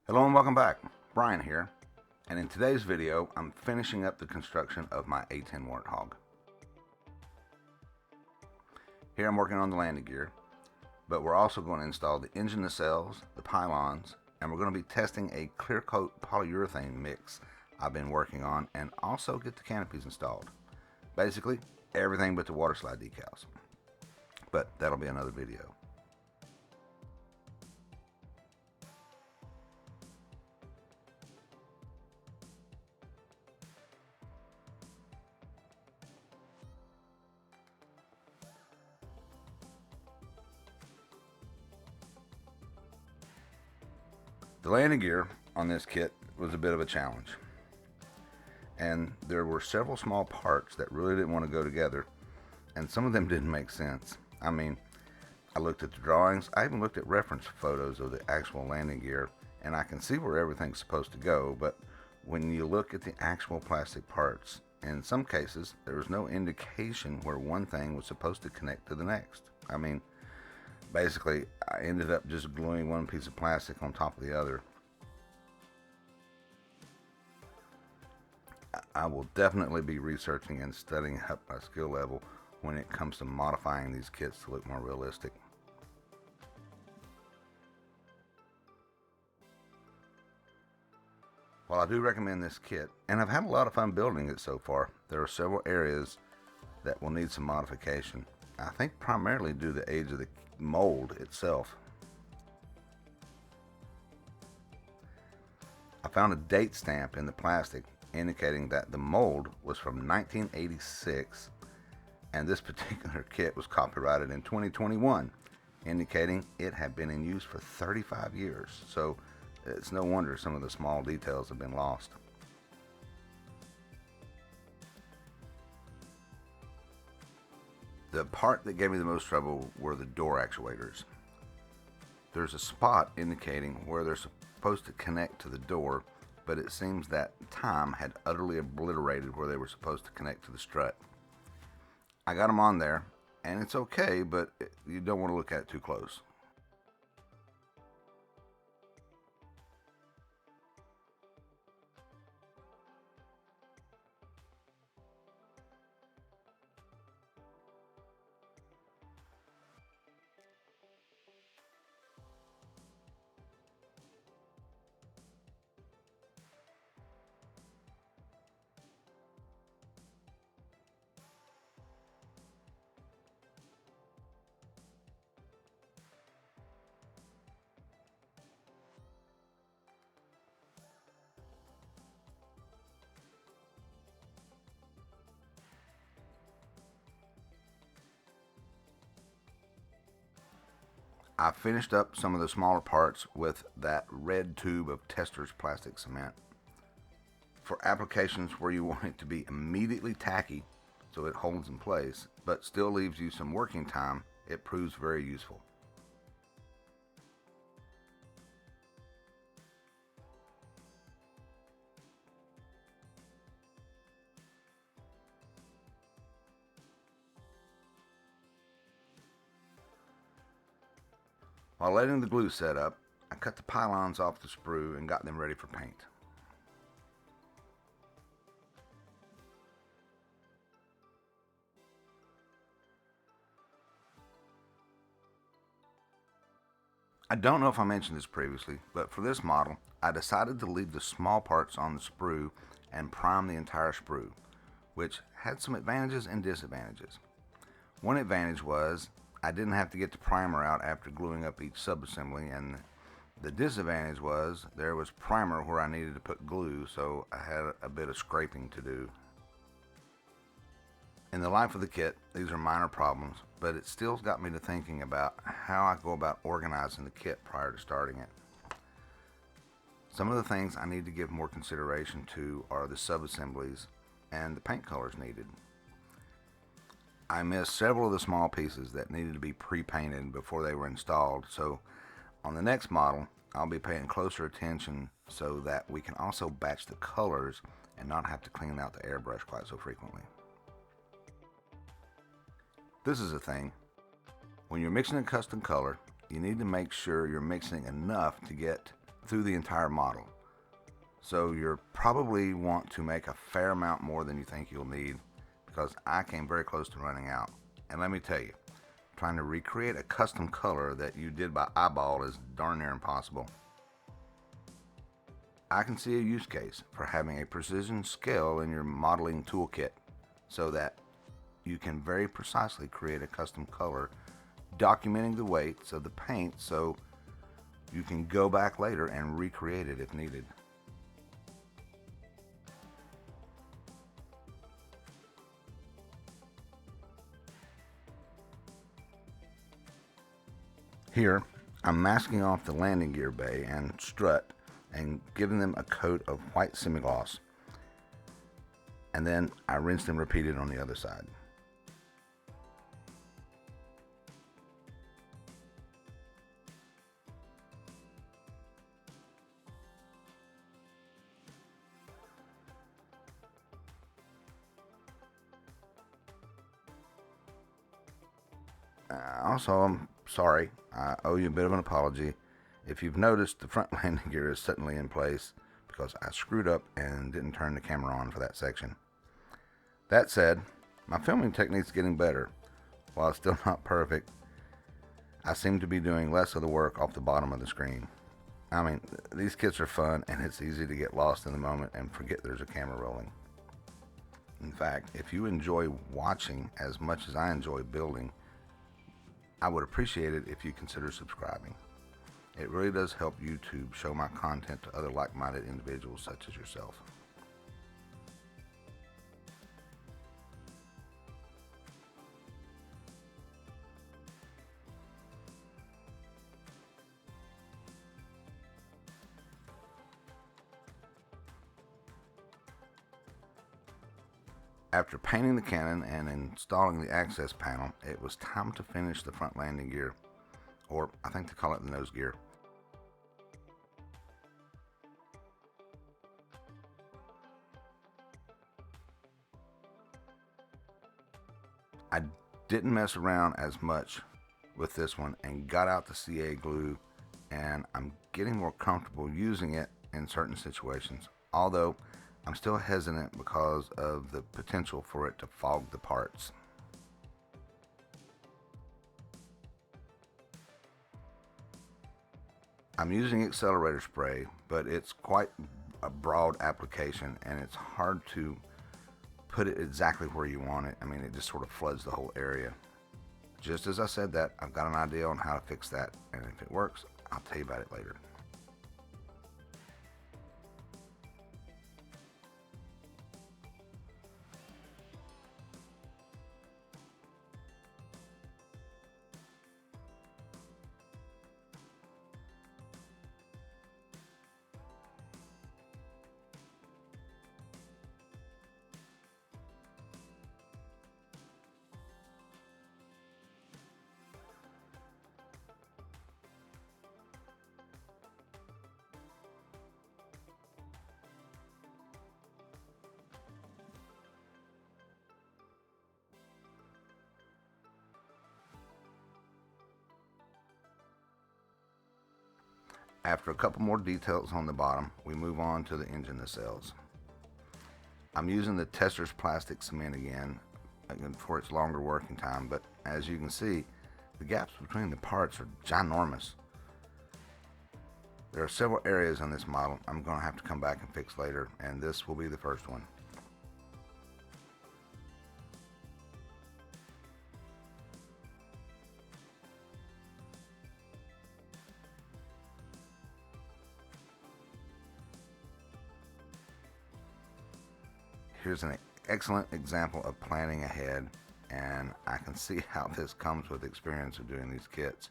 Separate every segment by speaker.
Speaker 1: Hello and welcome back. Brian here, and in today's video I'm finishing up the construction of my A10 Warthog. Here I'm working on the landing gear, but we're also going to install the engine nacelles, the pylons, and we're going to be testing a clear coat polyurethane mix I've been working on, and also get the canopies installed. Basically everything but the water slide decals, but that'll be another video. The landing gear on this kit was a bit of a challenge, and there were several small parts that really didn't want to go together, and some of them didn't make sense. I mean, I looked at the drawings, I even looked at reference photos of the actual landing gear, and I can see where everything's supposed to go, but when you look at the actual plastic parts, in some cases there was no indication where one thing was supposed to connect to the next. I mean, basically I ended up just gluing one piece of plastic on top of the other. I will definitely be researching and studying up my skill level when it comes to modifying these kits to look more realistic. While I do recommend this kit, and I've had a lot of fun building it so far, there are several areas that will need some modification. I think primarily due to the age of the mold itself. I found a date stamp in the plastic indicating that the mold was from 1986, and this particular kit was copyrighted in 2021, indicating it had been in use for 35 years. So it's no wonder some of the small details have been lost. The part that gave me the most trouble were the door actuators. There's a spot indicating where they're supposed to connect to the door, but it seems that time had utterly obliterated where they were supposed to connect to the strut. I got them on there, and it's okay, but you don't want to look at it too close. I finished up some of the smaller parts with that red tube of Tester's plastic cement. For applications where you want it to be immediately tacky so it holds in place, but still leaves you some working time, it proves very useful. While letting the glue set up, I cut the pylons off the sprue and got them ready for paint. I don't know if I mentioned this previously, but for this model, I decided to leave the small parts on the sprue and prime the entire sprue, which had some advantages and disadvantages. One advantage was I didn't have to get the primer out after gluing up each subassembly, and the disadvantage was there was primer where I needed to put glue, so I had a bit of scraping to do. In the life of the kit, these are minor problems, but it still got me to thinking about how I go about organizing the kit prior to starting it. Some of the things I need to give more consideration to are the subassemblies and the paint colors needed. I missed several of the small pieces that needed to be pre-painted before they were installed, so on the next model I'll be paying closer attention so that we can also batch the colors and not have to clean out the airbrush quite so frequently. This is a thing. When you're mixing a custom color, you need to make sure you're mixing enough to get through the entire model. So you'll probably want to make a fair amount more than you think you'll need, because I came very close to running out. And let me tell you, trying to recreate a custom color that you did by eyeball is darn near impossible. I can see a use case for having a precision scale in your modeling toolkit so that you can very precisely create a custom color, documenting the weights of the paint so you can go back later and recreate it if needed. Here, I'm masking off the landing gear bay and strut and giving them a coat of white semi-gloss. And then I rinsed and repeated on the other side. Also, I'm sorry, I owe you a bit of an apology. If you've noticed, the front landing gear is suddenly in place because I screwed up and didn't turn the camera on for that section. That said, my filming technique's getting better. While it's still not perfect, I seem to be doing less of the work off the bottom of the screen. I mean, these kits are fun and it's easy to get lost in the moment and forget there's a camera rolling. In fact, if you enjoy watching as much as I enjoy building, I would appreciate it if you consider subscribing. It really does help YouTube show my content to other like-minded individuals such as yourself. After painting the cannon and installing the access panel, it was time to finish the front landing gear, or I think they call it the nose gear. I didn't mess around as much with this one and got out the CA glue, and I'm getting more comfortable using it in certain situations, although I'm still hesitant because of the potential for it to fog the parts. I'm using accelerator spray, but it's quite a broad application and it's hard to put it exactly where you want it. I mean, it just sort of floods the whole area. Just as I said that, I've got an idea on how to fix that, and if it works, I'll tell you about it later. After a couple more details on the bottom, we move on to the engine nacelles. I'm using the Testor's plastic cement again for its longer working time, but as you can see, the gaps between the parts are ginormous. There are several areas on this model I'm going to have to come back and fix later, and this will be the first one. Here's an excellent example of planning ahead, and I can see how this comes with experience of doing these kits.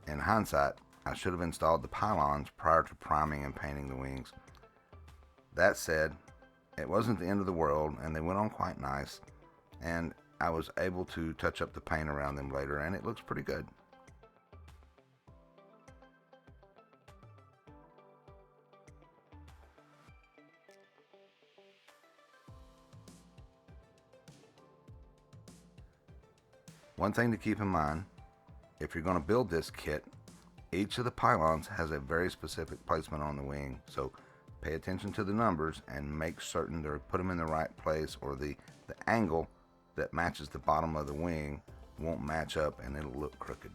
Speaker 1: In hindsight, I should have installed the pylons prior to priming and painting the wings. That said, it wasn't the end of the world and they went on quite nice, and I was able to touch up the paint around them later and it looks pretty good. One thing to keep in mind, if you're going to build this kit, Each of the pylons has a very specific placement on the wing, so pay attention to the numbers and make certain to put them in the right place, or the angle that matches the bottom of the wing won't match up and it'll look crooked.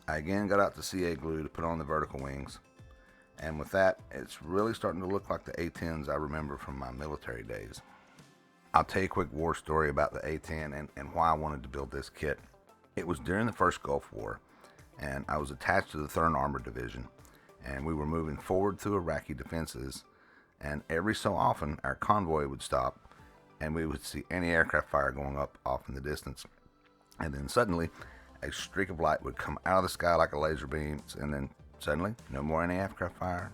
Speaker 1: I again got out the CA glue to put on the vertical wings, and with that, it's really starting to look like the A10s I remember from my military days. I'll tell you a quick war story about the A10 and why I wanted to build this kit. It was during the first Gulf War, and I was attached to the 3rd Armored Division, and we were moving forward through Iraqi defenses, and every so often our convoy would stop, and we would see anti-aircraft fire going up off in the distance, and then suddenly a streak of light would come out of the sky like a laser beam, and then suddenly, no more anti-aircraft fire.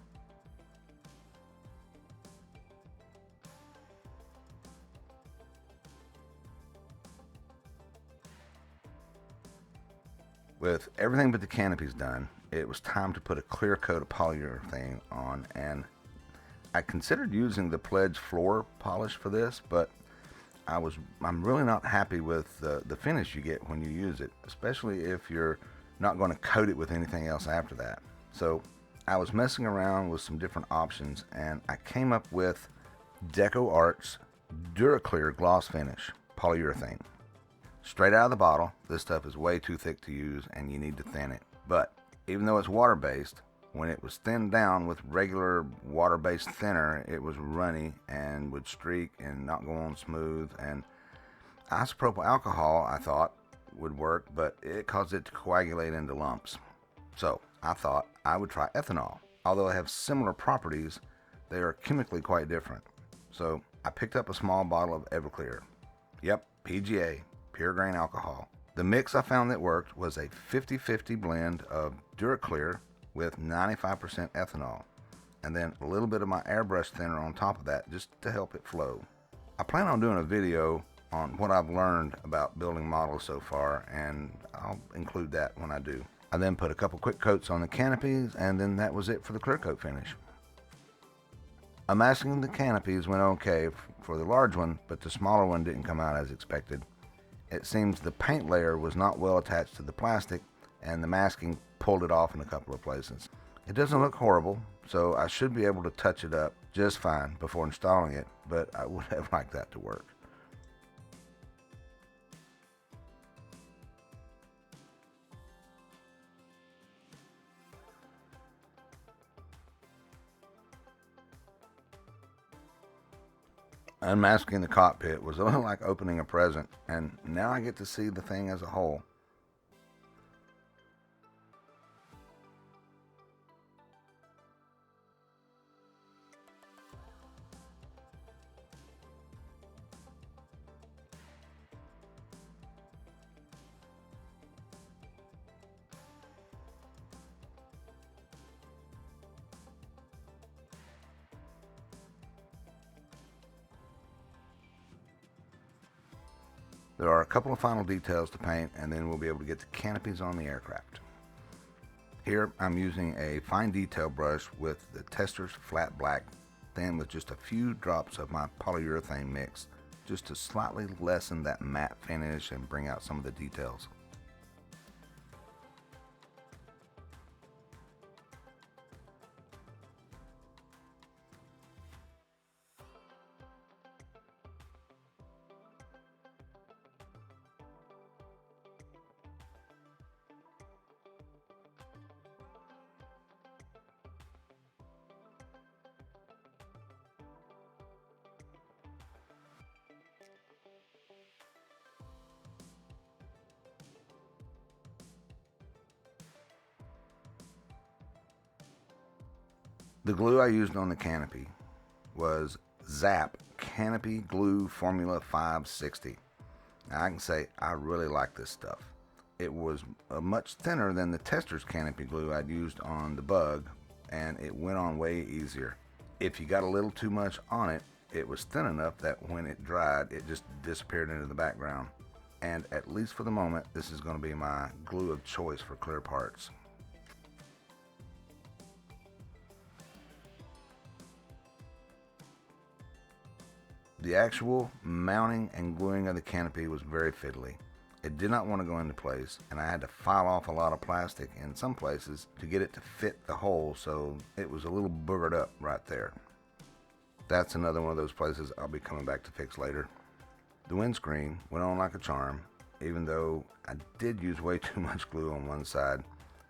Speaker 1: With everything but the canopies done, it was time to put a clear coat of polyurethane on, and I considered using the Pledge floor polish for this, but I'm really not happy with the finish you get when you use it, especially if you're not going to coat it with anything else after that. So I was messing around with some different options, and I came up with Deco Art's Duraclear Gloss Finish polyurethane. Straight out of the bottle, this stuff is way too thick to use and you need to thin it. But even though it's water-based, when it was thinned down with regular water-based thinner, it was runny and would streak and not go on smooth. And isopropyl alcohol, I thought, would work, but it caused it to coagulate into lumps. So I thought I would try ethanol. Although they have similar properties, they are chemically quite different. So I picked up a small bottle of Everclear. Yep, PGA, pure grain alcohol. The mix I found that worked was a 50-50 blend of Duraclear with 95% ethanol, and then a little bit of my Airbrush thinner on top of that just to help it flow. I plan on doing a video on what I've learned about building models so far, and I'll include that when I do. I then put a couple quick coats on the canopies, and then that was it for the clear coat finish. Unmasking the canopies went okay for the large one, but the smaller one didn't come out as expected. It seems the paint layer was not well attached to the plastic, and the masking pulled it off in a couple of places. It doesn't look horrible, so I should be able to touch it up just fine before installing it, but I would have liked that to work. Unmasking the cockpit was a little like opening a present, and now I get to see the thing as a whole. There are a couple of final details to paint, and then we'll be able to get the canopies on the aircraft. Here I'm using a fine detail brush with the Tester's Flat Black, then with just a few drops of my polyurethane mix, just to slightly lessen that matte finish and bring out some of the details. The glue I used on the canopy was Zap Canopy Glue Formula 560. Now I can say I really like this stuff. It was much thinner than the Tester's canopy glue I'd used on the Bug, and it went on way easier. If you got a little too much on it, it was thin enough that when it dried, it just disappeared into the background. And at least for the moment, this is going to be my glue of choice for clear parts. The actual mounting and gluing of the canopy was very fiddly. It did not want to go into place, and I had to file off a lot of plastic in some places to get it to fit the hole, so it was a little boogered up right there. That's another one of those places I'll be coming back to fix later. The windscreen went on like a charm, even though I did use way too much glue on one side,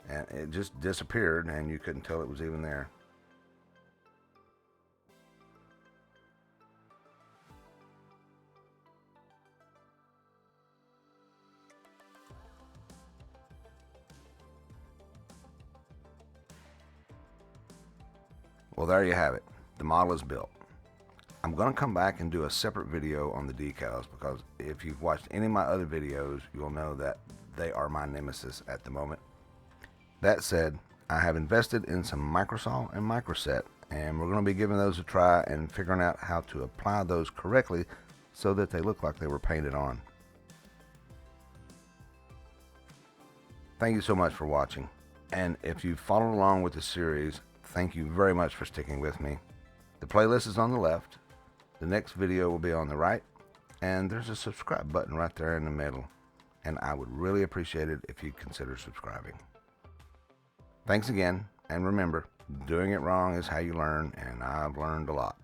Speaker 1: and it just disappeared and you couldn't tell it was even there. Well, there you have it. The model is built. I'm going to come back and do a separate video on the decals, because if you've watched any of my other videos, you'll know that they are my nemesis at the moment. That said, I have invested in some microsaw and microset, and we're going to be giving those a try and figuring out how to apply those correctly so that they look like they were painted on. Thank you so much for watching, and if you've followed along with the series, thank you very much for sticking with me. The playlist is on the left, the next video will be on the right, and there's a subscribe button right there in the middle, and I would really appreciate it if you'd consider subscribing. Thanks again, and remember, doing it wrong is how you learn, and I've learned a lot.